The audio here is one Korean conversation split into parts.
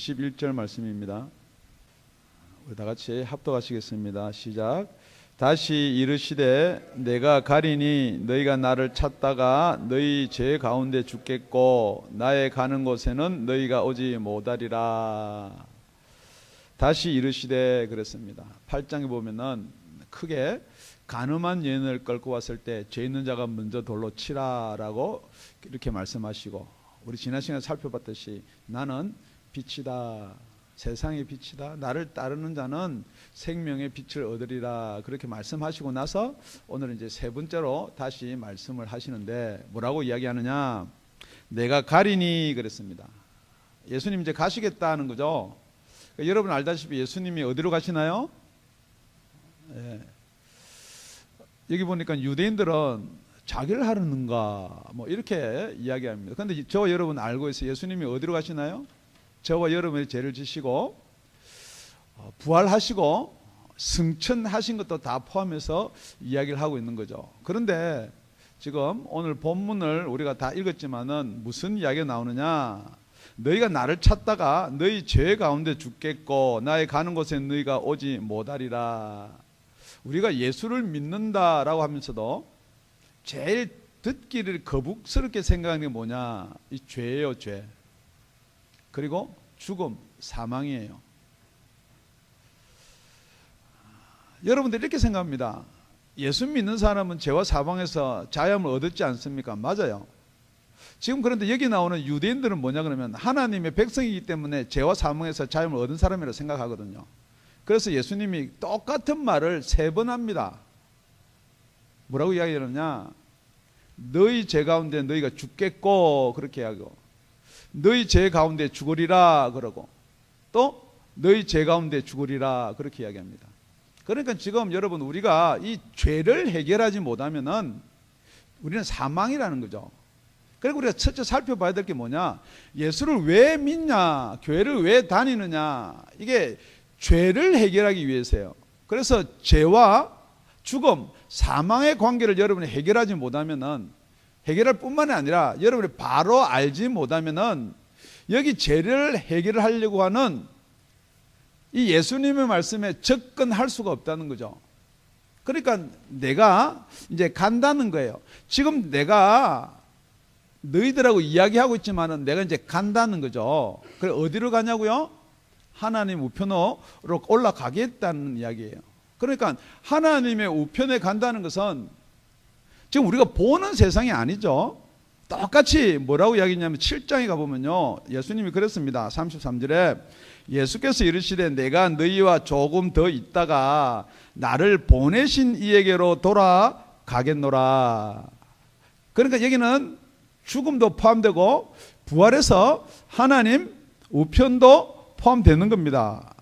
21절 말씀입니다. 우리 다 같이 합독하시겠습니다. 시작. 다시 이르시되 내가 가리니 너희가 나를 찾다가 너희 죄 가운데 죽겠고 나의 가는 곳에는 너희가 오지 못하리라. 다시 이르시되 그랬습니다. 8장에 보면은 크게 간음한 여인을 끌고 왔을 때 죄 있는 자가 먼저 돌로 치라라고 이렇게 말씀하시고, 우리 지난 시간에 살펴봤듯이 나는 빛이다, 세상의 빛이다, 나를 따르는 자는 생명의 빛을 얻으리라 그렇게 말씀하시고 나서 오늘은 이제 세 번째로 다시 말씀을 하시는데 뭐라고 이야기하느냐, 내가 가리니 그랬습니다. 예수님 이제 가시겠다는 거죠. 그러니까 여러분 알다시피 예수님이 어디로 가시나요? 여기 보니까 유대인들은 자기를 하려는가 뭐 이렇게 이야기합니다. 그런데 저와 여러분 알고 있어요. 예수님이 어디로 가시나요? 저와 여러분의 죄를 지시고 부활하시고 승천하신 것도 다 포함해서 이야기를 하고 있는 거죠. 그런데 지금 오늘 본문을 우리가 다 읽었지만은 무슨 이야기가 나오느냐, 너희가 나를 찾다가 너희 죄 가운데 죽겠고 나의 가는 곳에 너희가 오지 못하리라. 우리가 예수를 믿는다라고 하면서도 제일 듣기를 거북스럽게 생각하는 게 뭐냐, 이 죄예요. 죄. 그리고 죽음, 사망이에요. 여러분들 이렇게 생각합니다. 예수 믿는 사람은 죄와 사망에서 자유함을 얻었지 않습니까? 맞아요. 지금 그런데 여기 나오는 유대인들은 뭐냐 그러면 하나님의 백성이기 때문에 죄와 사망에서 자유함을 얻은 사람이라고 생각하거든요. 그래서 예수님이 똑같은 말을 3번 합니다. 뭐라고 이야기하느냐, 너희 죄 가운데 너희가 죽겠고 그렇게 하고, 너희 죄 가운데 죽으리라 그러고, 또 너희 죄 가운데 죽으리라 그렇게 이야기합니다. 그러니까 지금 여러분 우리가 이 죄를 해결하지 못하면은 우리는 사망이라는 거죠. 그리고 우리가 첫째 살펴봐야 될 게 뭐냐, 예수를 왜 믿냐, 교회를 왜 다니느냐, 이게 죄를 해결하기 위해서예요. 그래서 죄와 죽음, 사망의 관계를 여러분이 해결하지 못하면은, 해결할 뿐만이 아니라 여러분이 바로 알지 못하면은 여기 죄를 해결하려고 하는 이 예수님의 말씀에 접근할 수가 없다는 거죠. 그러니까 내가 이제 간다는 거예요. 지금 내가 너희들하고 이야기하고 있지만은 내가 이제 간다는 거죠. 그래 어디로 가냐고요? 하나님 우편으로 올라가겠다는 이야기예요. 그러니까 하나님의 우편에 간다는 것은 지금 우리가 보는 세상이 아니죠. 똑같이 뭐라고 이야기했냐면 7장에 가보면요, 예수님이 그랬습니다. 33절에 예수께서 이르시되 내가 너희와 조금 더 있다가 나를 보내신 이에게로 돌아가겠노라. 그러니까 여기는 죽음도 포함되고 부활해서 하나님 우편도 포함되는 겁니다.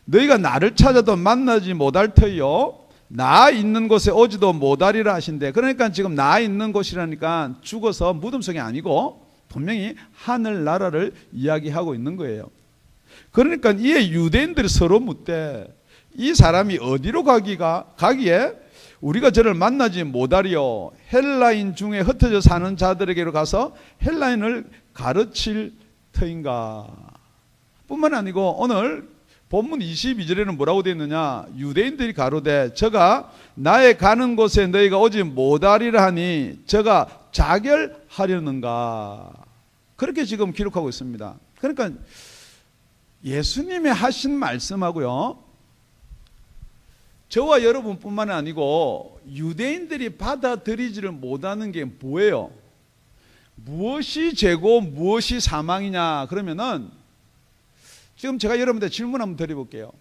너희가 나를 찾아도 만나지 못할 터이요 나 있는 곳에 오지도 못하리라 하신대. 그러니까 지금 나 있는 곳이라니까 죽어서 무덤 속이 아니고 분명히 하늘나라를 이야기하고 있는 거예요. 그러니까 이에 유대인들이 서로 묻되 이 사람이 어디로 가기에 우리가 저를 만나지 못하리요, 헬라인 중에 흩어져 사는 자들에게로 가서 헬라인을 가르칠 터인가. 뿐만 아니고 오늘 본문 22절에는 뭐라고 되어 있느냐, 유대인들이 가로되 저가 나의 가는 곳에 너희가 오지 못하리라 하니 저가 자결하려는가. 그렇게 지금 기록하고 있습니다. 그러니까 예수님이 하신 말씀하고요, 저와 여러분뿐만 아니고 유대인들이 받아들이지를 못하는 게 뭐예요? 무엇이 죄고 무엇이 사망이냐 그러면은, 지금 제가 여러분한테 질문 한번 드려볼게요.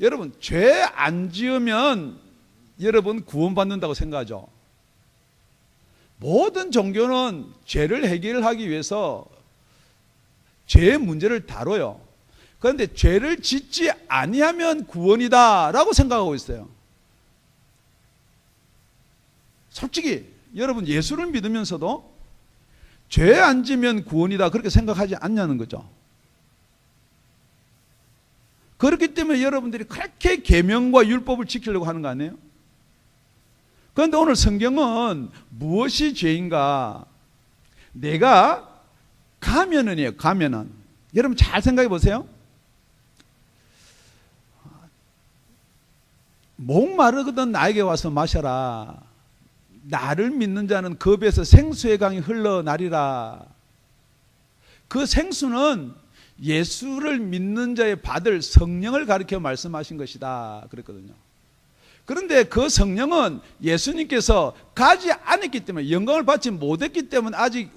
여러분 죄 안 지으면 여러분 구원받는다고 생각하죠? 모든 종교는 죄를 해결하기 위해서 죄의 문제를 다뤄요. 그런데 죄를 짓지 아니하면 구원이다 라고 생각하고 있어요. 솔직히 여러분 예수를 믿으면서도 죄 안 지면 구원이다 그렇게 생각하지 않냐는 거죠. 그렇기 때문에 여러분들이 그렇게 계명과 율법을 지키려고 하는 거 아니에요? 그런데 오늘 성경은 무엇이 죄인가? 내가 가면은이에요. 가면은 여러분 잘 생각해 보세요. 목마르거든 나에게 와서 마셔라. 나를 믿는 자는 그 배에서 생수의 강이 흘러나리라. 그 생수는 예수를 믿는 자의 받을 성령을 가리켜 말씀하신 것이다 그랬거든요. 그런데 그 성령은 예수님께서 가지 않았기 때문에, 영광을 받지 못했기 때문에 아직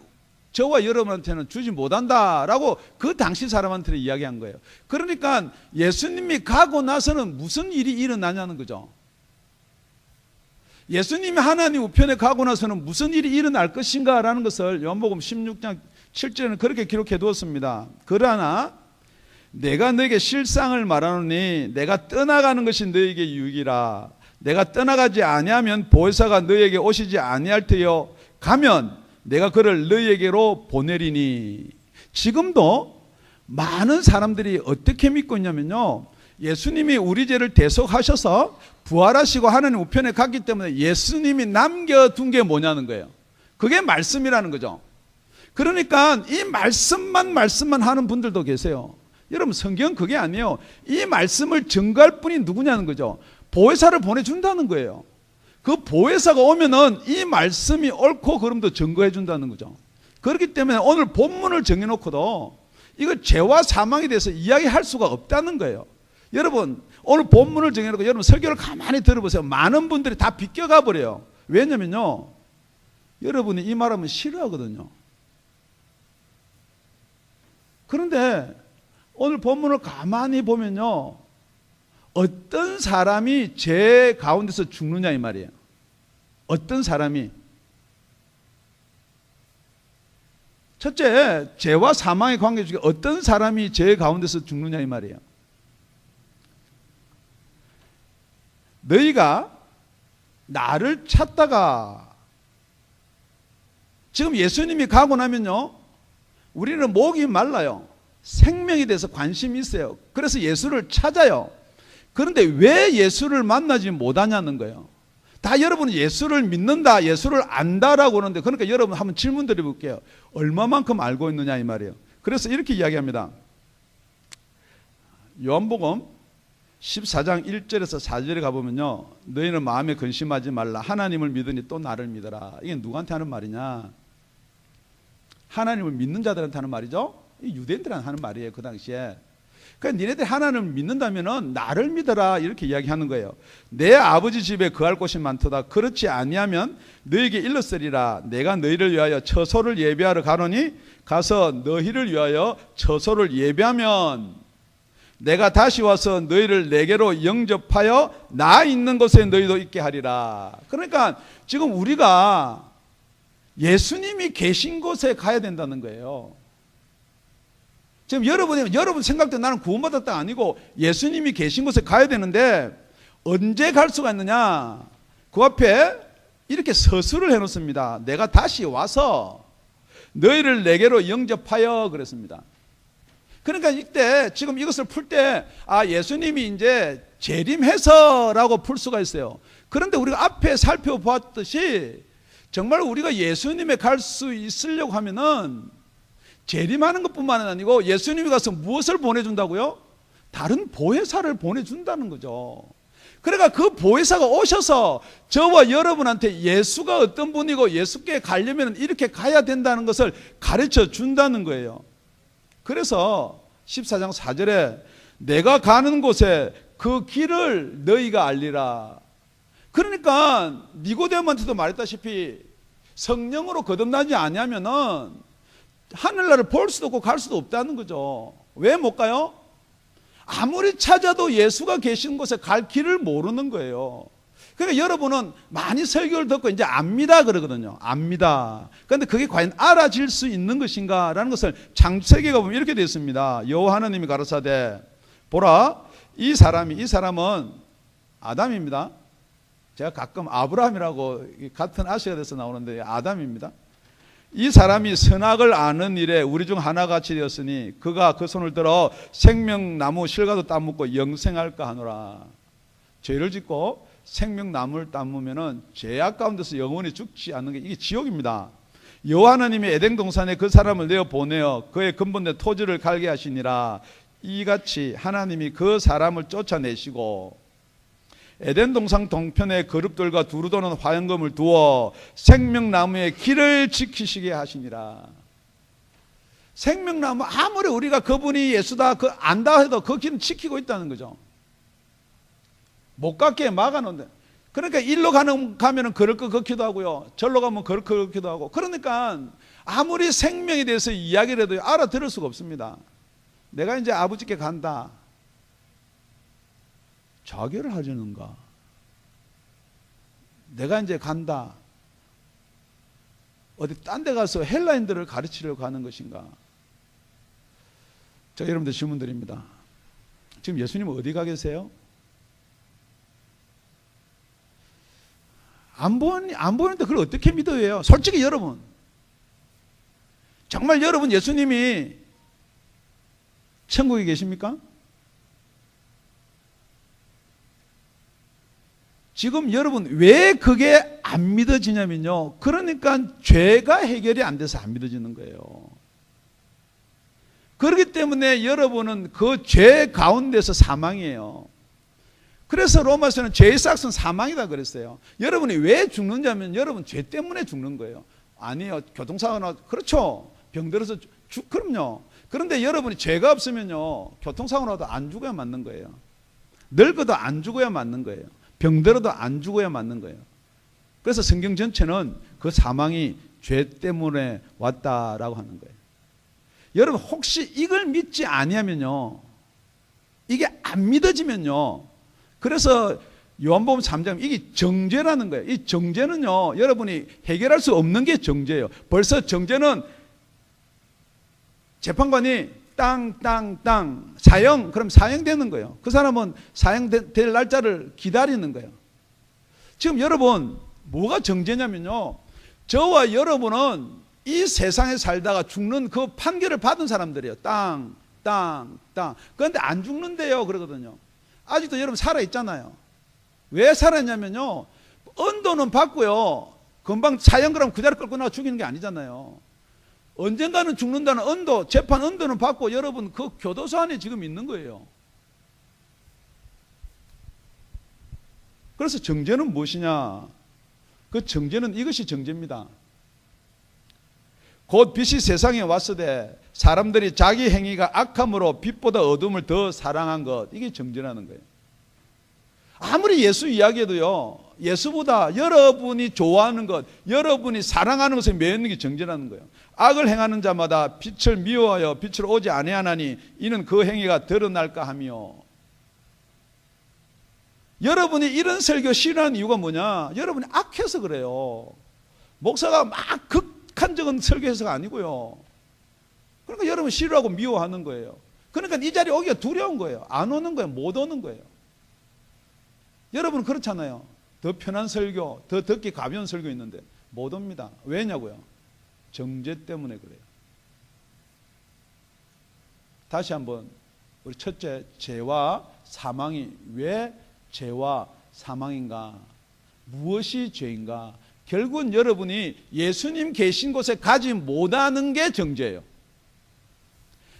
저와 여러분한테는 주지 못한다라고 그 당시 사람한테 이야기한 거예요. 그러니까 예수님이 가고 나서는 무슨 일이 일어나냐는 거죠. 예수님이 하나님 우편에 가고 나서는 무슨 일이 일어날 것인가라는 것을 요한복음 16장 7절에는 그렇게 기록해 두었습니다. 그러나 내가 너에게 실상을 말하노니 내가 떠나가는 것이 너에게 유익이라. 내가 떠나가지 아니하면 보혜사가 너에게 오시지 아니할 테요. 가면 내가 그를 너에게로 보내리니. 지금도 많은 사람들이 어떻게 믿고 있냐면요, 예수님이 우리 죄를 대속하셔서 부활하시고 하나님 우편에 갔기 때문에 예수님이 남겨둔 게 뭐냐는 거예요. 그게 말씀이라는 거죠. 그러니까 이 말씀만 하는 분들도 계세요. 여러분 성경은 그게 아니에요. 이 말씀을 증거할 분이 누구냐는 거죠. 보혜사를 보내준다는 거예요. 그 보혜사가 오면은 이 말씀이 옳고 그름도 증거해 준다는 거죠. 그렇기 때문에 오늘 본문을 정해놓고도 이거 죄와 사망에 대해서 이야기할 수가 없다는 거예요. 여러분 오늘 본문을 정해놓고 여러분 설교를 가만히 들어보세요. 많은 분들이 다 비껴가 버려요. 왜냐면요, 여러분이 이 말하면 싫어하거든요. 그런데 오늘 본문을 가만히 보면요, 어떤 사람이 죄 가운데서 죽느냐 이 말이에요. 어떤 사람이. 첫째, 죄와 사망의 관계 중에 어떤 사람이 죄 가운데서 죽느냐 이 말이에요. 너희가 나를 찾다가, 지금 예수님이 가고 나면요, 우리는 목이 말라요. 생명에 대해서 관심이 있어요. 그래서 예수를 찾아요. 그런데 왜 예수를 만나지 못하냐는 거예요. 다 여러분은 예수를 믿는다, 예수를 안다라고 하는데, 그러니까 여러분 한번 질문 드려볼게요. 얼마만큼 알고 있느냐 이 말이에요. 그래서 이렇게 이야기합니다. 요한복음 14장 1절에서 4절에 가보면요, 너희는 마음에 근심하지 말라. 하나님을 믿으니 또 나를 믿어라. 이게 누구한테 하는 말이냐? 하나님을 믿는 자들한테 하는 말이죠. 이 유대인들한테 하는 말이에요. 그 당시에. 그러니까 니네들 하나님을 믿는다면은 나를 믿어라 이렇게 이야기하는 거예요. 내 아버지 집에 거할 곳이 많도다. 그렇지 아니하면 너에게 일렀으리라. 내가 너희를 위하여 처소를 예배하러 가노니 가서 너희를 위하여 처소를 예배하면 내가 다시 와서 너희를 내게로 영접하여 나 있는 곳에 너희도 있게 하리라. 그러니까 지금 우리가 예수님이 계신 곳에 가야 된다는 거예요. 지금 여러분 생각대 나는 구원받았다 아니고 예수님이 계신 곳에 가야 되는데 언제 갈 수가 있느냐? 그 앞에 이렇게 서술을 해놓습니다. 내가 다시 와서 너희를 내게로 영접하여 그랬습니다. 그러니까 이때 지금 이것을 풀 때 예수님이 이제 재림해서라고 풀 수가 있어요. 그런데 우리가 앞에 살펴보았듯이 정말 우리가 예수님에 갈 수 있으려고 하면은 재림하는 것뿐만 아니고 예수님이 가서 무엇을 보내준다고요? 다른 보혜사를 보내준다는 거죠. 그러니까 그 보혜사가 오셔서 저와 여러분한테 예수가 어떤 분이고 예수께 가려면 이렇게 가야 된다는 것을 가르쳐 준다는 거예요. 그래서 14장 4절에 내가 가는 곳에 그 길을 너희가 알리라. 그러니까 니고데모한테도 말했다시피 성령으로 거듭나지 아니하면은 하늘나라를 볼 수도 없고 갈 수도 없다는 거죠. 왜 못 가요? 아무리 찾아도 예수가 계신 곳에 갈 길을 모르는 거예요. 그러니까 여러분은 많이 설교를 듣고 이제 압니다 그러거든요. 압니다. 그런데 그게 과연 알아질 수 있는 것인가 라는 것을 창세기가 보면 이렇게 되어 있습니다. 여호와 하나님이 가라사대 보라 이 사람은 아담입니다. 제가 가끔 아브라함이라고 같은 아시아 돼서 나오는데 아담입니다. 이 사람이 선악을 아는 일에 우리 중 하나같이 되었으니 그가 그 손을 들어 생명나무 실과도 따먹고 영생할까 하노라. 죄를 짓고 생명나무를 따먹으면 죄악 가운데서 영원히 죽지 않는 게 이게 지옥입니다. 여호와 하나님이 에덴 동산에 그 사람을 내어 보내어 그의 근본된 토지를 갈게 하시니라. 이같이 하나님이 그 사람을 쫓아내시고 에덴 동산 동편에 그룹들과 두루 도는 화영금을 두어 생명나무의 길을 지키시게 하시니라. 생명나무, 아무리 우리가 그분이 예수다 그 안다 해도 그 길은 지키고 있다는 거죠. 못 가게 막아놓는데, 그러니까 일로 가면은 그럴 것 같기도 하고요, 절로 가면 그럴 것 같기도 하고, 그러니까 아무리 생명에 대해서 이야기를 해도 알아들을 수가 없습니다. 내가 이제 아버지께 간다, 자결을 하려는가? 내가 이제 간다, 어디 딴 데 가서 헬라인들을 가르치려고 하는 것인가? 저 여러분들 질문 드립니다. 지금 예수님은 어디 가 계세요? 안 보이는데 그걸 어떻게 믿어요? 솔직히 여러분, 정말 여러분 예수님이 천국에 계십니까? 지금 여러분 왜 그게 안 믿어지냐면요, 그러니까 죄가 해결이 안 돼서 안 믿어지는 거예요. 그렇기 때문에 여러분은 그 죄 가운데서 사망이에요. 그래서 로마서는 죄의 싹은 사망이다 그랬어요. 여러분이 왜 죽는냐면 여러분 죄 때문에 죽는 거예요. 아니요, 교통사고 나, 그렇죠, 병들어서 그럼요. 그런데 여러분이 죄가 없으면요, 교통사고 나도 안 죽어야 맞는 거예요. 늙어도 안 죽어야 맞는 거예요. 병들어도 안 죽어야 맞는 거예요. 그래서 성경 전체는 그 사망이 죄 때문에 왔다라고 하는 거예요. 여러분 혹시 이걸 믿지 아니하면요, 이게 안 믿어지면요, 그래서 요한복음 3장 이게 정죄라는 거예요. 이 정죄는요, 여러분이 해결할 수 없는 게 정죄예요. 벌써 정죄는 재판관이 땅 사형, 그럼 사형되는 거예요. 그 사람은 사형될 날짜를 기다리는 거예요. 지금 여러분 뭐가 정죄냐면요, 저와 여러분은 이 세상에 살다가 죽는 그 판결을 받은 사람들이에요. 땅. 그런데 안 죽는데요 그러거든요. 아직도 여러분 살아있잖아요. 왜 살아있냐면요, 언도는 받고요, 금방 사형 그럼 그 자리 끌고 나가 죽이는 게 아니잖아요. 언젠가는 죽는다는 언도, 재판 언도는 받고 여러분 그 교도소 안에 지금 있는 거예요. 그래서 정죄는 무엇이냐? 그 정죄는 이것이 정죄입니다. 곧 빛이 세상에 왔으되 사람들이 자기 행위가 악함으로 빛보다 어둠을 더 사랑한 것, 이게 정죄라는 거예요. 아무리 예수 이야기해도요, 예수보다 여러분이 좋아하는 것, 여러분이 사랑하는 것에 매이는 게 정죄라는 거예요. 악을 행하는 자마다 빛을 미워하여 빛으로 오지 아니하나니 이는 그 행위가 드러날까 하며. 여러분이 이런 설교 싫어하는 이유가 뭐냐? 여러분이 악해서 그래요. 목사가 막 극한적인 설교해서가 아니고요. 그러니까 여러분 싫어하고 미워하는 거예요. 그러니까 이 자리에 오기가 두려운 거예요. 안 오는 거예요. 못 오는 거예요. 여러분은 그렇잖아요. 더 편한 설교, 더 듣기 가벼운 설교 있는데 못 옵니다. 왜냐고요? 정죄 때문에 그래요. 다시 한번 우리 첫째, 죄와 사망이 왜 죄와 사망인가? 무엇이 죄인가? 결국은 여러분이 예수님 계신 곳에 가지 못하는 게 정죄예요.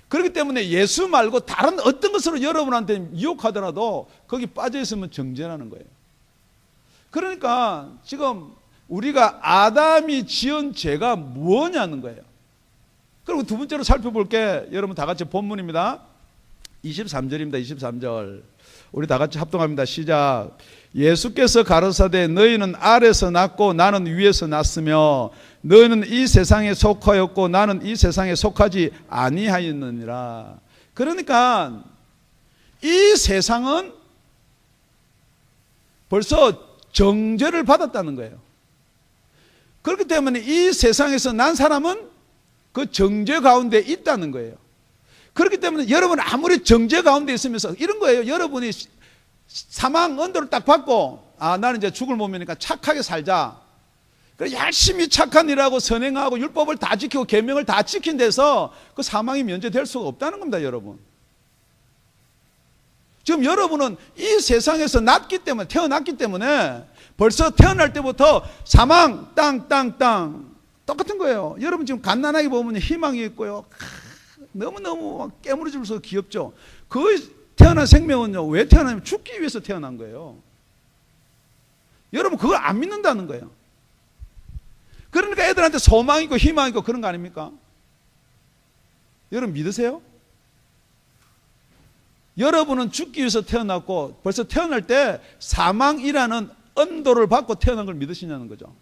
그렇기 때문에 예수 말고 다른 어떤 것으로 여러분한테 유혹하더라도 거기 빠져 있으면 정죄라는 거예요. 그러니까 지금 우리가 아담이 지은 죄가 뭐냐는 거예요. 그리고 두 번째로 살펴볼 게, 여러분 다 같이 본문입니다. 23절입니다. 23절. 우리 다 같이 합동합니다. 시작. 예수께서 가르사대 너희는 아래서 났고 나는 위에서 났으며 너희는 이 세상에 속하였고 나는 이 세상에 속하지 아니하였느니라. 그러니까 이 세상은 벌써 정죄를 받았다는 거예요. 그렇기 때문에 이 세상에서 난 사람은 그 정죄 가운데 있다는 거예요. 그렇기 때문에 여러분 아무리 정죄 가운데 있으면서 이런 거예요. 여러분이 사망 언도를 딱 받고, 아 나는 이제 죽을 몸이니까 착하게 살자, 그래 열심히 착한 일하고 선행하고 율법을 다 지키고 계명을 다 지킨 데서 그 사망이 면제될 수가 없다는 겁니다. 여러분 지금 여러분은 이 세상에서 났기 때문에, 태어났기 때문에 벌써 태어날 때부터 사망 땅 똑같은 거예요. 여러분 지금 갓난아기 보면 희망이 있고요. 너무너무 막 깨물어지면서 귀엽죠. 그 태어난 생명은요, 왜 태어나면 죽기 위해서 태어난 거예요. 여러분 그걸 안 믿는다는 거예요. 그러니까 애들한테 소망 있고 희망 있고 그런 거 아닙니까? 여러분 믿으세요? 여러분은 죽기 위해서 태어났고 벌써 태어날 때 사망이라는 언도를 받고 태어난 걸 믿으시냐는 거죠.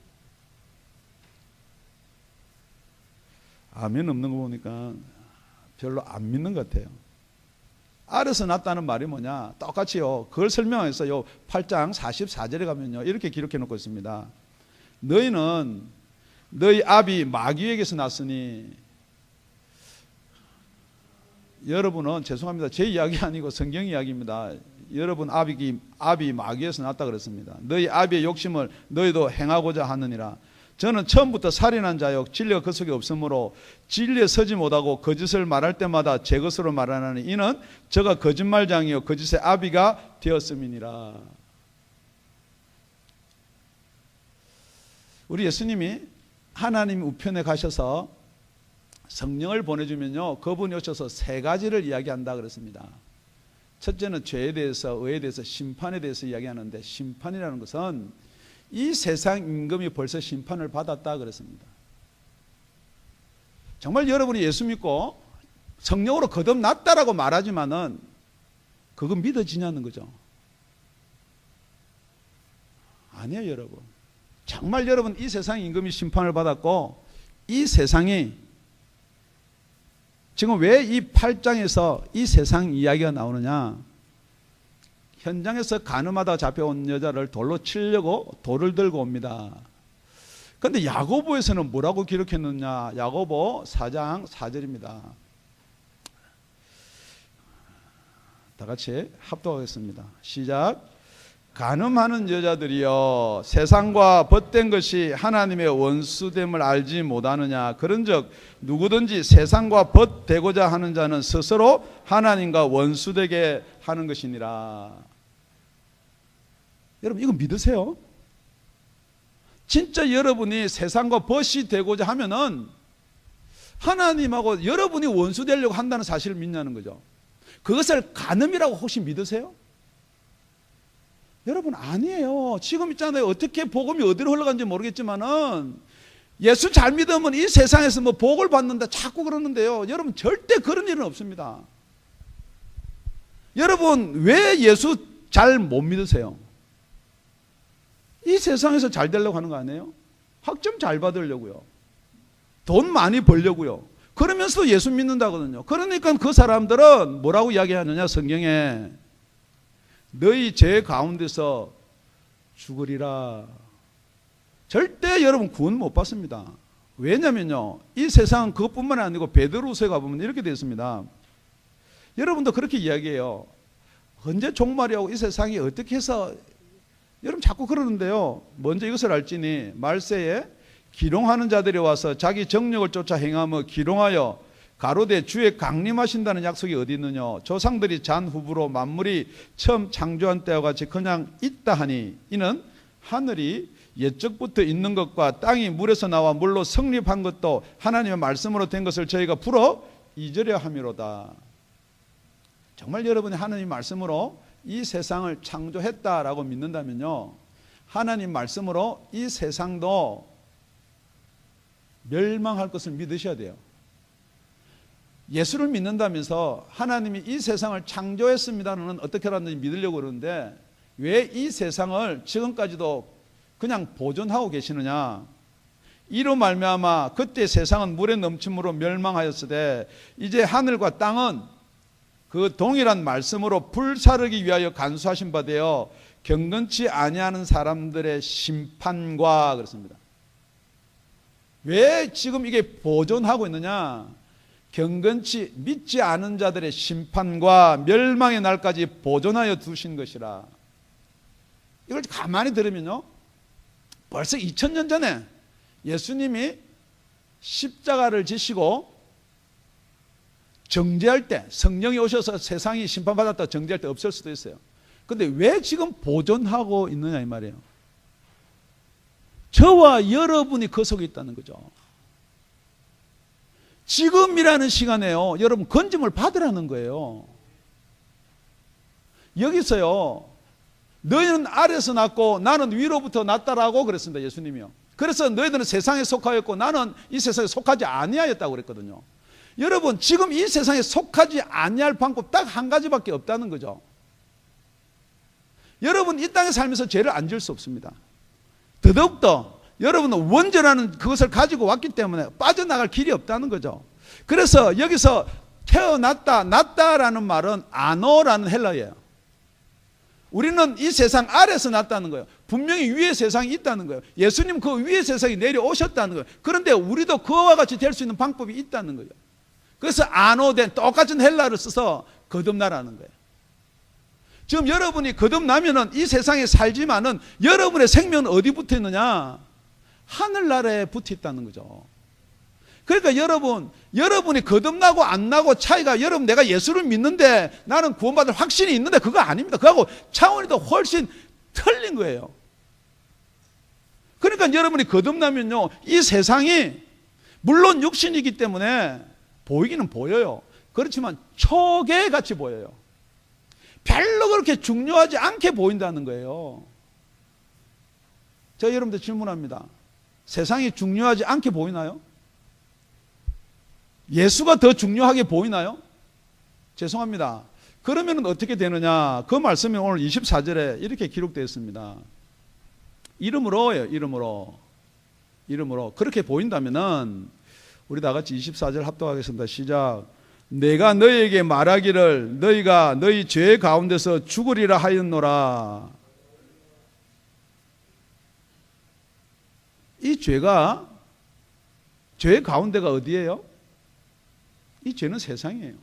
아멘 없는 거 보니까 별로 안 믿는 것 같아요. 알아서 났다는 말이 뭐냐? 똑같이요. 그걸 설명해서 요 8장 44절에 가면요. 이렇게 기록해 놓고 있습니다. 너희는 너희 아비 마귀에게서 났으니, 여러분은 죄송합니다. 제 이야기 아니고 성경 이야기입니다. 여러분 아비 마귀에서 났다 그랬습니다. 너희 아비의 욕심을 너희도 행하고자 하느니라. 저는 처음부터 살인한 자요 진리가 그 속에 없으므로 진리에 서지 못하고 거짓을 말할 때마다 제 것으로 말하나니 이는 저가 거짓말장이요 거짓의 아비가 되었음이니라. 우리 예수님이 하나님 우편에 가셔서 성령을 보내주면요, 그분이 오셔서 세 가지를 이야기한다 그랬습니다. 첫째는 죄에 대해서, 의에 대해서, 심판에 대해서 이야기하는데, 심판이라는 것은 이 세상 임금이 벌써 심판을 받았다 그랬습니다. 정말 여러분이 예수 믿고 성령으로 거듭났다라고 말하지만은 그거 믿어지냐는 거죠. 아니에요, 여러분. 정말 여러분 이 세상 임금이 심판을 받았고, 이 세상이 지금 왜 이 8장에서 이 세상 이야기가 나오느냐? 현장에서 간음하다 잡혀온 여자를 돌로 치려고 돌을 들고 옵니다. 그런데 야고보에서는 뭐라고 기록했느냐? 야고보 4장 4절입니다. 다 같이 합독하겠습니다. 시작. 간음하는 여자들이여, 세상과 벗된 것이 하나님의 원수됨을 알지 못하느냐? 그런즉 누구든지 세상과 벗되고자 하는 자는 스스로 하나님과 원수되게 하는 것이니라. 여러분 이거 믿으세요? 진짜 여러분이 세상과 벗이 되고자 하면은 하나님하고 여러분이 원수 되려고 한다는 사실을 믿냐는 거죠. 그것을 간음이라고 혹시 믿으세요? 여러분 아니에요. 지금 있잖아요. 어떻게 복음이 어디로 흘러간지 모르겠지만은 예수 잘 믿으면 이 세상에서 뭐 복을 받는다 자꾸 그러는데요. 여러분 절대 그런 일은 없습니다. 여러분 왜 예수 잘 못 믿으세요? 이 세상에서 잘 되려고 하는 거 아니에요? 학점 잘 받으려고요. 돈 많이 벌려고요. 그러면서 예수 믿는다거든요. 그러니까 그 사람들은 뭐라고 이야기하느냐? 성경에 너희 죄 가운데서 죽으리라. 절대 여러분 구원 못 받습니다. 왜냐면요, 이 세상은 그것뿐만 아니고 베드로후서에 가보면 이렇게 되어 있습니다. 여러분도 그렇게 이야기해요. 언제 종말이하고 이 세상이 어떻게 해서, 여러분 자꾸 그러는데요, 먼저 이것을 알지니 말세에 기롱하는 자들이 와서 자기 정력을 쫓아 행하며 기롱하여 가로되 주의 강림하신다는 약속이 어디 있느냐? 조상들이 잔 후부로 만물이 처음 창조한 때와 같이 그냥 있다 하니 이는 하늘이 옛적부터 있는 것과 땅이 물에서 나와 물로 성립한 것도 하나님의 말씀으로 된 것을 저희가 풀어 잊으려 함이로다. 정말 여러분이 하나님 말씀으로 이 세상을 창조했다라고 믿는다면요, 하나님 말씀으로 이 세상도 멸망할 것을 믿으셔야 돼요. 예수를 믿는다면서 하나님이 이 세상을 창조했습니다는 어떻게 하는지 믿으려고 그러는데 왜 이 세상을 지금까지도 그냥 보존하고 계시느냐? 이로 말미암아 그때 세상은 물의 넘침으로 멸망하였으되 이제 하늘과 땅은 그 동일한 말씀으로 불사르기 위하여 간수하신 바 되어 경건치 아니하는 사람들의 심판과 그렇습니다. 왜 지금 이게 보존하고 있느냐? 경건치 믿지 않은 자들의 심판과 멸망의 날까지 보존하여 두신 것이라. 이걸 가만히 들으면요, 벌써 2000년 전에 예수님이 십자가를 지시고 정죄할 때, 성령이 오셔서 세상이 심판받았다 정죄할 때 없을 수도 있어요. 근데 왜 지금 보존하고 있느냐 이 말이에요. 저와 여러분이 그 속에 있다는 거죠. 지금이라는 시간에요, 여러분 건짐을 받으라는 거예요. 여기서요, 너희는 아래에서 났고 나는 위로부터 났다라고 그랬습니다, 예수님이요. 그래서 너희들은 세상에 속하였고 나는 이 세상에 속하지 아니하였다고 그랬거든요. 여러분, 지금 이 세상에 속하지 아니할 방법 딱 한 가지밖에 없다는 거죠. 여러분, 이 땅에 살면서 죄를 안 지을 수 없습니다. 더더욱더 여러분은 원죄라는 그것을 가지고 왔기 때문에 빠져나갈 길이 없다는 거죠. 그래서 여기서 태어났다, 났다라는 말은 아노라는 헬라어예요. 우리는 이 세상 아래서 났다는 거예요. 분명히 위에 세상이 있다는 거예요. 예수님 그 위에 세상이 내려오셨다는 거예요. 그런데 우리도 그와 같이 될 수 있는 방법이 있다는 거예요. 그래서 아노된 똑같은 헬라어를 써서 거듭나라는 거예요. 지금 여러분이 거듭나면은 이 세상에 살지만은 여러분의 생명은 어디 붙어 있느냐? 하늘나라에 붙어 있다는 거죠. 그러니까 여러분이 거듭나고 안 나고 차이가, 여러분 내가 예수를 믿는데 나는 구원받을 확신이 있는데 그거 아닙니다. 그거하고 차원이 더 훨씬 틀린 거예요. 그러니까 여러분이 거듭나면요, 이 세상이 물론 육신이기 때문에 보이기는 보여요. 그렇지만 초계같이 보여요. 별로 그렇게 중요하지 않게 보인다는 거예요. 제가 여러분들 질문합니다. 세상이 중요하지 않게 보이나요? 예수가 더 중요하게 보이나요? 죄송합니다. 그러면 어떻게 되느냐? 그 말씀이 오늘 24절에 이렇게 기록되어 있습니다. 이름으로요, 이름으로. 그렇게 보인다면은 우리 다 같이 24절 합독하겠습니다. 시작. 내가 너희에게 말하기를 너희가 너희 죄 가운데서 죽으리라 하였노라. 이 죄 가운데가 어디예요? 이 죄는 세상이에요.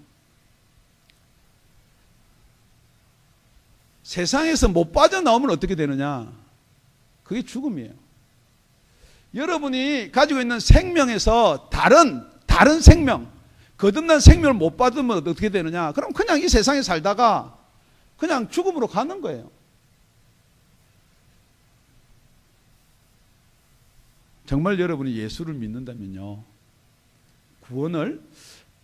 세상에서 못 빠져나오면 어떻게 되느냐? 그게 죽음이에요. 여러분이 가지고 있는 생명에서 다른 생명, 거듭난 생명을 못 받으면 어떻게 되느냐? 그럼 그냥 이 세상에 살다가 그냥 죽음으로 가는 거예요. 정말 여러분이 예수를 믿는다면요, 구원을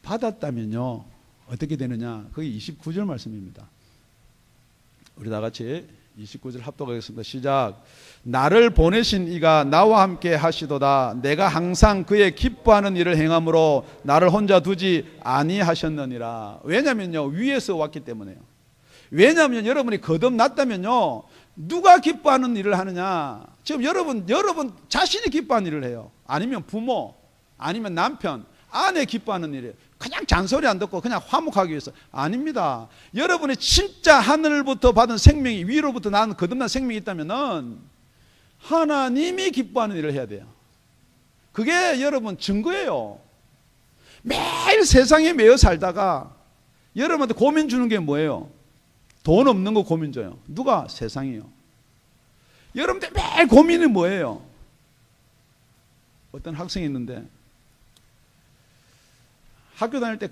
받았다면요, 어떻게 되느냐? 그게 29절 말씀입니다. 우리 다 같이 29절 합독하겠습니다. 시작. 나를 보내신 이가 나와 함께 하시도다. 내가 항상 그의 기뻐하는 일을 행함으로 나를 혼자 두지 아니하셨느니라. 왜냐면요, 위에서 왔기 때문에요. 왜냐하면 여러분이 거듭났다면요, 누가 기뻐하는 일을 하느냐? 지금 여러분 자신이 기뻐하는 일을 해요. 아니면 부모, 아니면 남편, 아내 기뻐하는 일이에요. 그냥 잔소리 안 듣고 그냥 화목하기 위해서. 아닙니다. 여러분이 진짜 하늘부터 받은 생명이, 위로부터 나는 거듭난 생명이 있다면은 하나님이 기뻐하는 일을 해야 돼요. 그게 여러분 증거예요. 매일 세상에 매여 살다가 여러분한테 고민 주는 게 뭐예요? 돈 없는 거 고민 줘요. 누가? 세상이요. 여러분들 매일 고민이 뭐예요? 어떤 학생이 있는데 학교 다닐 때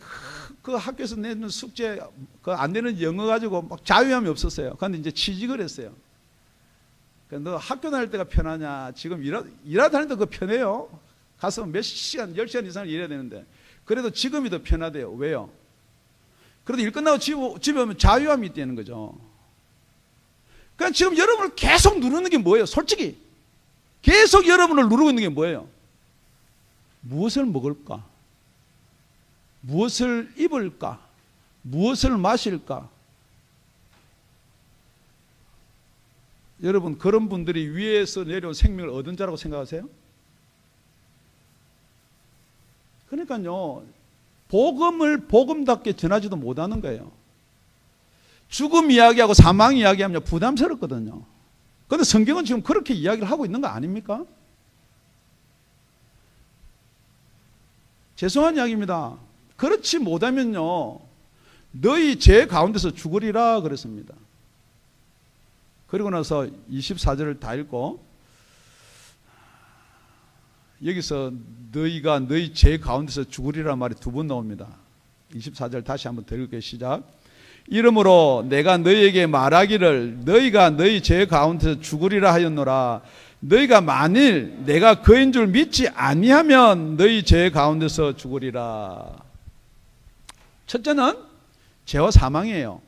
그 학교에서 내는 숙제 그 안 되는 영어 가지고 막 자유함이 없었어요. 그런데 이제 취직을 했어요. 너 학교 다닐 때가 편하냐? 지금 일하다 다닐 때 그거 편해요. 가서 몇 시간, 10시간 이상을 일해야 되는데 그래도 지금이 더 편하대요. 왜요? 그래도 일 끝나고 집에 오면 자유함이 있다는 거죠. 그러니까 지금 여러분을 계속 누르는 게 뭐예요? 솔직히 계속 여러분을 누르고 있는 게 뭐예요? 무엇을 먹을까? 무엇을 입을까? 무엇을 마실까? 여러분, 그런 분들이 위에서 내려온 생명을 얻은 자라고 생각하세요? 그러니까요, 복음을 복음답게 전하지도 못하는 거예요. 죽음 이야기하고 사망 이야기하면 부담스럽거든요. 그런데 성경은 지금 그렇게 이야기를 하고 있는 거 아닙니까? 죄송한 이야기입니다. 그렇지 못하면요, 너희 죄 가운데서 죽으리라 그랬습니다. 그리고 나서 24절을 다 읽고 여기서 너희가 너희 죄 가운데서 죽으리라 말이 두 번 나옵니다. 24절 다시 한번 더 읽을게요. 시작. 이러므로 내가 너희에게 말하기를 너희가 너희 죄 가운데서 죽으리라 하였노라. 너희가 만일 내가 그인 줄 믿지 아니하면 너희 죄 가운데서 죽으리라. 첫째는 죄와 사망이에요.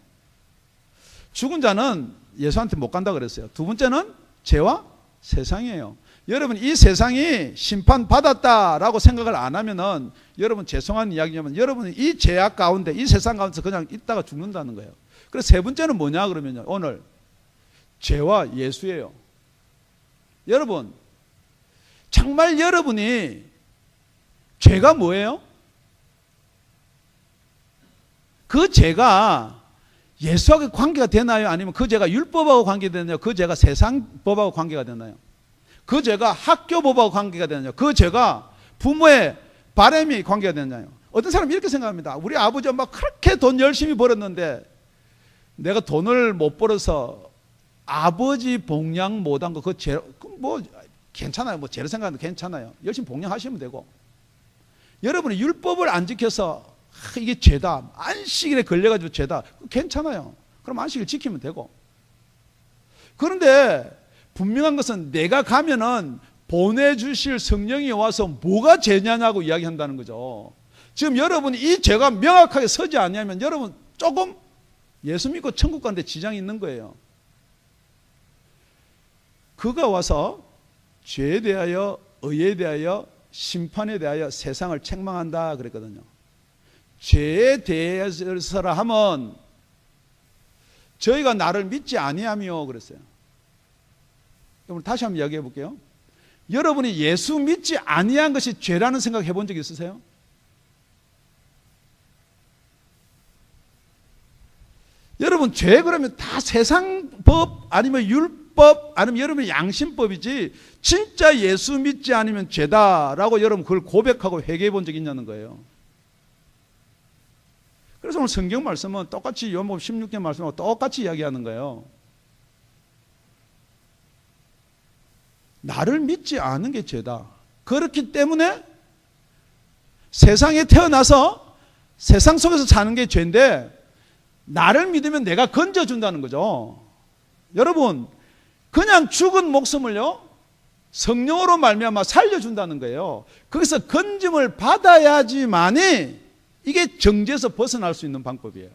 죽은 자는 예수한테 못 간다 그랬어요. 두 번째는 죄와 세상이에요. 여러분 이 세상이 심판받았다라고 생각을 안 하면은 여러분 죄송한 이야기냐면 여러분이 이 죄악 가운데 이 세상 가운데서 그냥 있다가 죽는다는 거예요. 그래서 세 번째는 뭐냐 그러면요, 오늘 죄와 예수예요. 여러분 정말 여러분이 죄가 뭐예요? 그 죄가 예수하고 관계가 되나요? 아니면 그 죄가 율법하고 관계되나요? 그 죄가 세상 법하고 관계가 되나요? 그 죄가 학교 법하고 관계가 되나요? 그 죄가 부모의 바람이 관계가 되나요? 어떤 사람이 이렇게 생각합니다. 우리 아버지 엄마 그렇게 돈 열심히 벌었는데 내가 돈을 못 벌어서 아버지 봉양 못한 거 그 죄 뭐 괜찮아요. 뭐 죄로 생각하면 괜찮아요. 열심히 봉양하시면 되고. 여러분이 율법을 안 지켜서 이게 죄다, 안식일에 걸려가지고 죄다, 괜찮아요. 그럼 안식일 지키면 되고. 그런데 분명한 것은 내가 가면은 보내주실 성령이 와서 뭐가 죄냐냐고 이야기한다는 거죠. 지금 여러분이 이 죄가 명확하게 서지 않냐면 여러분 조금 예수 믿고 천국 가는데 지장이 있는 거예요. 그가 와서 죄에 대하여, 의에 대하여, 심판에 대하여 세상을 책망한다 그랬거든요. 죄에 대해서라 하면 저희가 나를 믿지 아니하며 그랬어요. 여러분 다시 한번 이야기해 볼게요. 여러분이 예수 믿지 아니한 것이 죄라는 생각 해본 적 있으세요? 여러분 죄 그러면 다 세상 법 아니면 율법 아니면 여러분의 양심법이지 진짜 예수 믿지 않으면 죄다라고 여러분 그걸 고백하고 회개해 본 적 있냐는 거예요. 그래서 오늘 성경 말씀은 똑같이 요한복음 16장 말씀하고 똑같이 이야기하는 거예요. 나를 믿지 않은 게 죄다. 그렇기 때문에 세상에 태어나서 세상 속에서 사는 게 죄인데 나를 믿으면 내가 건져준다는 거죠. 여러분 그냥 죽은 목숨을요 성령으로 말미암아 살려준다는 거예요. 거기서 건짐을 받아야지만이 이게 정죄에서 벗어날 수 있는 방법이에요.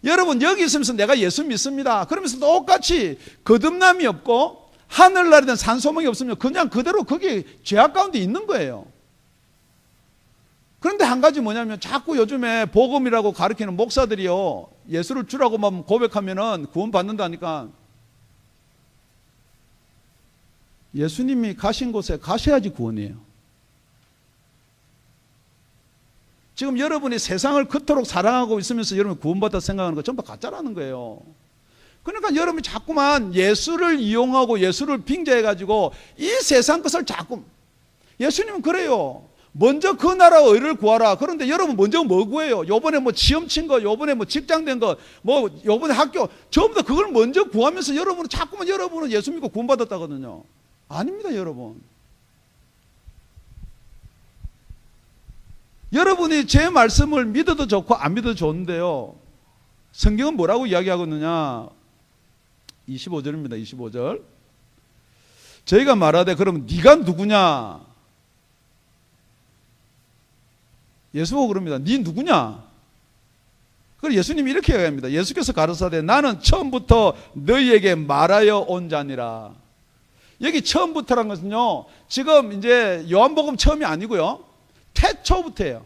여러분 여기 있으면서 내가 예수 믿습니다. 그러면서 똑같이 거듭남이 없고 하늘나라에 대한 산소망이 없으면 그냥 그대로 거기 죄악 가운데 있는 거예요. 그런데 한 가지 뭐냐면 자꾸 요즘에 복음이라고 가르치는 목사들이요 예수를 주라고만 고백하면은 구원 받는다니까. 예수님이 가신 곳에 가셔야지 구원이에요. 지금 여러분이 세상을 그토록 사랑하고 있으면서 여러분이 구원받다 생각하는 거 전부 가짜라는 거예요. 그러니까 여러분이 자꾸만 예수를 이용하고 예수를 빙자해가지고 이 세상 것을 자꾸 예수님은 그래요. 먼저 그 나라의 의를 구하라. 그런데 여러분 먼저 뭐 구해요? 요번에 뭐 시험 친 거, 요번에 뭐 직장 된 거, 뭐 요번에 학교 전부 다 그걸 먼저 구하면서 여러분은 자꾸만 여러분은 예수 믿고 구원받았다거든요. 아닙니다, 여러분. 여러분이 제 말씀을 믿어도 좋고 안 믿어도 좋은데요. 성경은 뭐라고 이야기하거든요. 25절입니다. 25절. 저희가 말하되 그럼 네가 누구냐? 예수 보고 그럽니다. 네 누구냐? 그래서 예수님이 이렇게 이야기합니다. 예수께서 가르사대 나는 처음부터 너희에게 말하여 온 자니라. 여기 처음부터란 것은요. 지금 이제 요한복음 처음이 아니고요. 태초부터예요.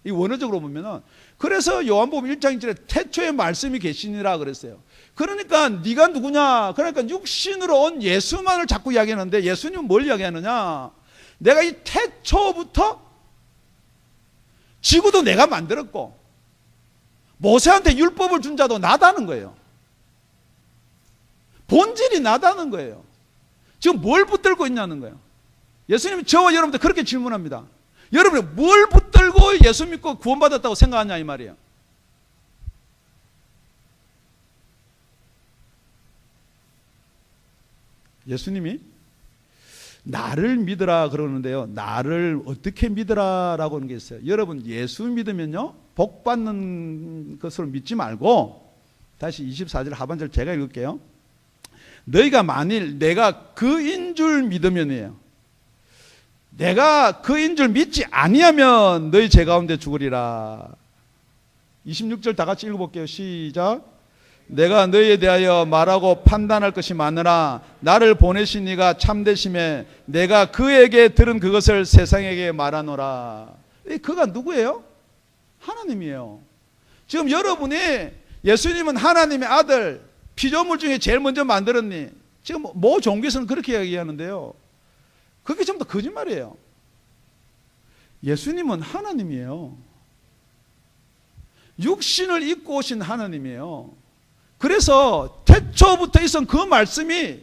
이 원어적으로 보면은 그래서 요한복음 1장 1절에 태초에 말씀이 계시니라 그랬어요. 그러니까 네가 누구냐? 그러니까 육신으로 온 예수만을 자꾸 이야기하는데 예수님은 뭘 이야기하느냐? 내가 이 태초부터 지구도 내가 만들었고 모세한테 율법을 준 자도 나다는 거예요. 본질이 나다는 거예요. 지금 뭘 붙들고 있냐는 거예요. 예수님이 저와 여러분들 그렇게 질문합니다. 여러분이 뭘 붙들고 예수 믿고 구원받았다고 생각하냐 이 말이에요. 예수님이 나를 믿으라 그러는데요. 나를 어떻게 믿으라 라고 하는 게 있어요. 여러분 예수 믿으면요 복 받는 것으로 믿지 말고, 다시 24절 하반절 제가 읽을게요. 너희가 만일 내가 그인 줄 믿으면이에요. 내가 그인 줄 믿지 아니하면 너희 죄 가운데 죽으리라. 26절 다 같이 읽어볼게요. 시작. 내가 너희에 대하여 말하고 판단할 것이 많으나 나를 보내신 이가 참되심에 내가 그에게 들은 그것을 세상에게 말하노라. 그가 누구예요? 하나님이에요. 지금 여러분이 예수님은 하나님의 아들, 피조물 중에 제일 먼저 만들었니? 지금 모 종교에서는 그렇게 이야기하는데요, 그게 전부 다 거짓말이에요. 예수님은 하나님이에요. 육신을 입고 오신 하나님이에요. 그래서 태초부터 있었던 그 말씀이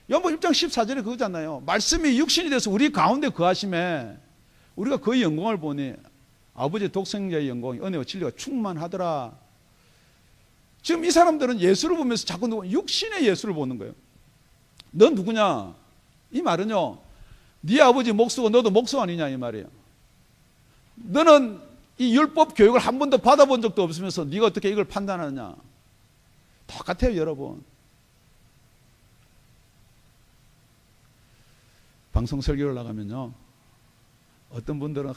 요한복음 1장 14절에 그거잖아요. 말씀이 육신이 돼서 우리 가운데 거하심에 우리가 그의 영광을 보니 아버지의 독생자의 영광이 은혜와 진리가 충만하더라. 지금 이 사람들은 예수를 보면서 자꾸 육신의 예수를 보는 거예요. 넌 누구냐? 이 말은요, 네 아버지 목수고 너도 목수 아니냐 이 말이에요. 너는 이 율법 교육을 한 번도 받아본 적도 없으면서 네가 어떻게 이걸 판단하느냐. 똑같아요, 여러분. 방송 설교를 나가면요, 어떤 분들은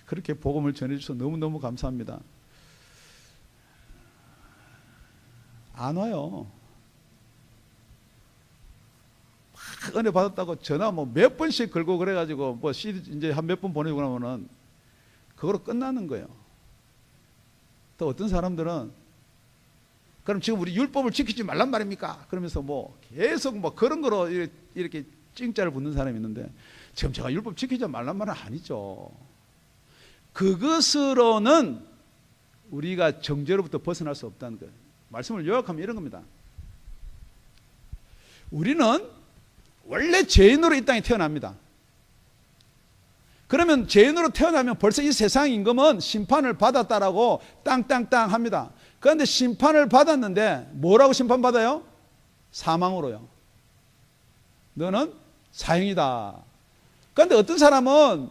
그렇게 복음을 전해주셔서 너무너무 감사합니다. 안 와요. 막 은혜 받았다고 전화 뭐 몇 번씩 걸고 그래가지고 뭐 CD 이제 한 몇 번 보내고 나면은 그거로 끝나는 거예요. 또 어떤 사람들은 그럼 지금 우리 율법을 지키지 말란 말입니까? 그러면서 뭐 계속 뭐 그런 거로 이렇게 찡짜를 붙는 사람이 있는데, 지금 제가 율법 지키지 말란 말은 아니죠. 그것으로는 우리가 정죄로부터 벗어날 수 없다는 거예요. 말씀을 요약하면 이런 겁니다. 우리는 원래 죄인으로 이 땅에 태어납니다. 그러면 죄인으로 태어나면 벌써 이 세상 임금은 심판을 받았다라고 땅땅땅 합니다. 그런데 심판을 받았는데 뭐라고 심판받아요? 사망으로요. 너는 사형이다. 그런데 어떤 사람은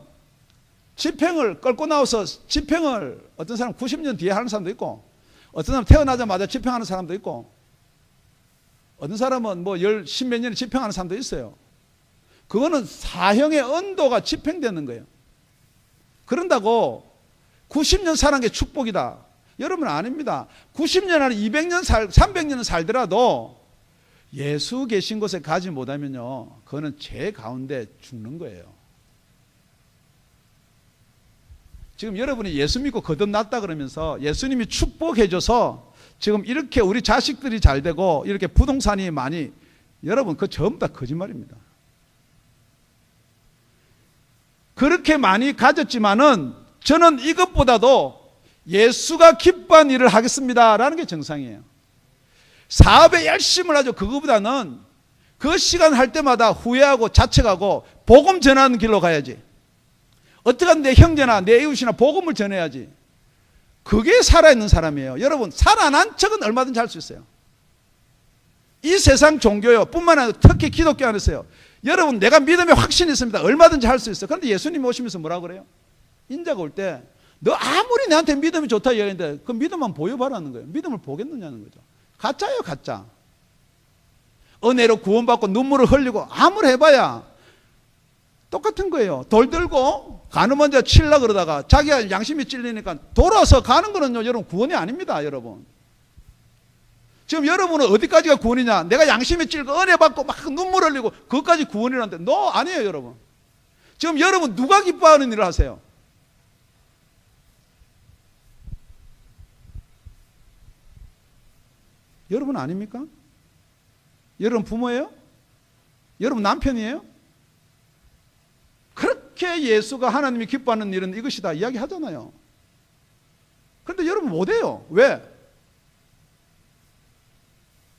집행을 끌고 나와서 집행을 어떤 사람 90년 뒤에 하는 사람도 있고, 어떤 사람 태어나자마자 집행하는 사람도 있고, 어떤 사람은 뭐 십몇 년에 집행하는 사람도 있어요. 그거는 사형의 언도가 집행되는 거예요. 그런다고 90년 사는 게 축복이다. 여러분 아닙니다. 90년 아니 200년 300년 살더라도 예수 계신 곳에 가지 못하면요, 그거는 죄 가운데 죽는 거예요. 지금 여러분이 예수 믿고 거듭났다 그러면서 예수님이 축복해줘서 지금 이렇게 우리 자식들이 잘 되고 이렇게 부동산이 많이, 여러분 그거 전부 다 거짓말입니다. 그렇게 많이 가졌지만은 저는 이것보다도 예수가 기뻐한 일을 하겠습니다라는 게 정상이에요. 사업에 열심을 하죠. 그거보다는 그 시간 할 때마다 후회하고 자책하고 복음 전하는 길로 가야지. 어떻게 하면 내 형제나 내 이웃이나 복음을 전해야지. 그게 살아있는 사람이에요. 여러분, 살아난 척은 얼마든지 할 수 있어요. 이 세상 종교요 뿐만 아니라 특히 기독교 안에서요, 여러분 내가 믿음에 확신이 있습니다. 얼마든지 할 수 있어요. 그런데 예수님 오시면서 뭐라고 그래요? 인자가 올 때 너 아무리 내한테 믿음이 좋다 이야기하는데 그 믿음만 보여봐라는 거예요. 믿음을 보겠느냐는 거죠. 가짜예요, 가짜. 은혜로 구원받고 눈물을 흘리고 아무리 해봐야 똑같은 거예요. 돌 들고 가는 먼저 칠라 그러다가 자기가 양심이 찔리니까 돌아서 가는 거는요, 여러분 구원이 아닙니다. 여러분 지금 여러분은 어디까지가 구원이냐? 내가 양심이 찔고 은혜 받고 막 눈물 흘리고 그것까지 구원이라는데 너 아니에요. 여러분 지금 여러분 누가 기뻐하는 일을 하세요? 여러분 아닙니까? 여러분 부모예요? 여러분 남편이에요? 그렇게 예수가 하나님이 기뻐하는 일은 이것이다 이야기하잖아요. 그런데 여러분 못해요. 왜?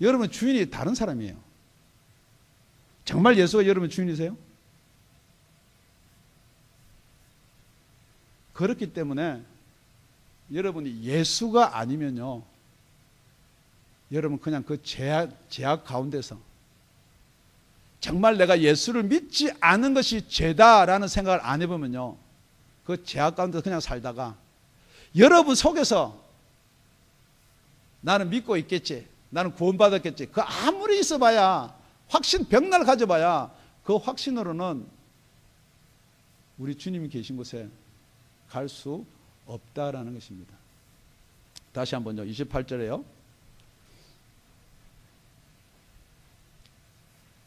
여러분 주인이 다른 사람이에요. 정말 예수가 여러분 주인이세요? 그렇기 때문에 여러분이 예수가 아니면요, 여러분 그냥 그 죄악 가운데서 정말 내가 예수를 믿지 않은 것이 죄다라는 생각을 안 해보면요, 그 죄악 가운데서 그냥 살다가 여러분 속에서 나는 믿고 있겠지, 나는 구원받았겠지, 그 아무리 있어봐야, 확신 벽날 가져봐야 그 확신으로는 우리 주님이 계신 곳에 갈 수 없다라는 것입니다. 다시 한번요. 28절에요.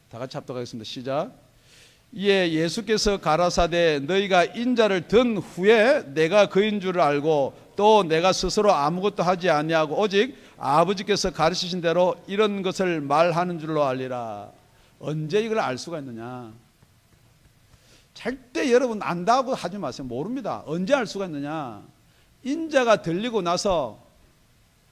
다 같이 합독하겠습니다. 시작. 이에 예수께서 가라사대 너희가 인자를 든 후에 내가 그인 줄을 알고 또 내가 스스로 아무것도 하지 아니하고 오직 아버지께서 가르치신 대로 이런 것을 말하는 줄로 알리라. 언제 이걸 알 수가 있느냐? 절대 여러분 안다고 하지 마세요. 모릅니다. 언제 알 수가 있느냐? 인자가 들리고 나서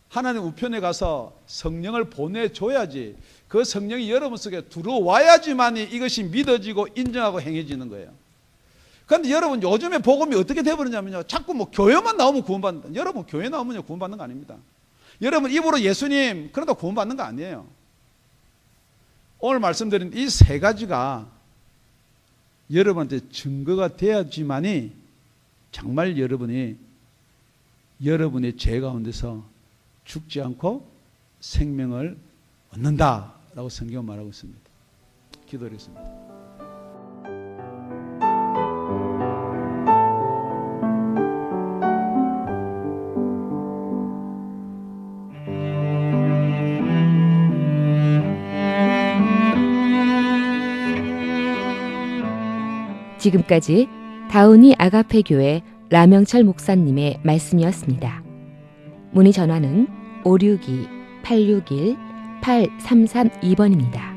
하나님 우편에 가서 성령을 보내줘야지, 그 성령이 여러분 속에 들어와야지만이 이것이 믿어지고 인정하고 행해지는 거예요. 그런데 여러분 요즘에 복음이 어떻게 되어버리냐면요, 자꾸 뭐 교회만 나오면 구원받는다. 여러분 교회 나오면 구원받는 거 아닙니다. 여러분 입으로 예수님 그러다 구원받는 거 아니에요. 오늘 말씀드린 이 세 가지가 여러분한테 증거가 돼야지만이 정말 여러분이 여러분의 죄 가운데서 죽지 않고 생명을 얻는다라고 성경은 말하고 있습니다. 기도하겠습니다. 지금까지 다운이 아가페 교회 라명철 목사님의 말씀이었습니다. 문의 전화는 562-861-8332번입니다.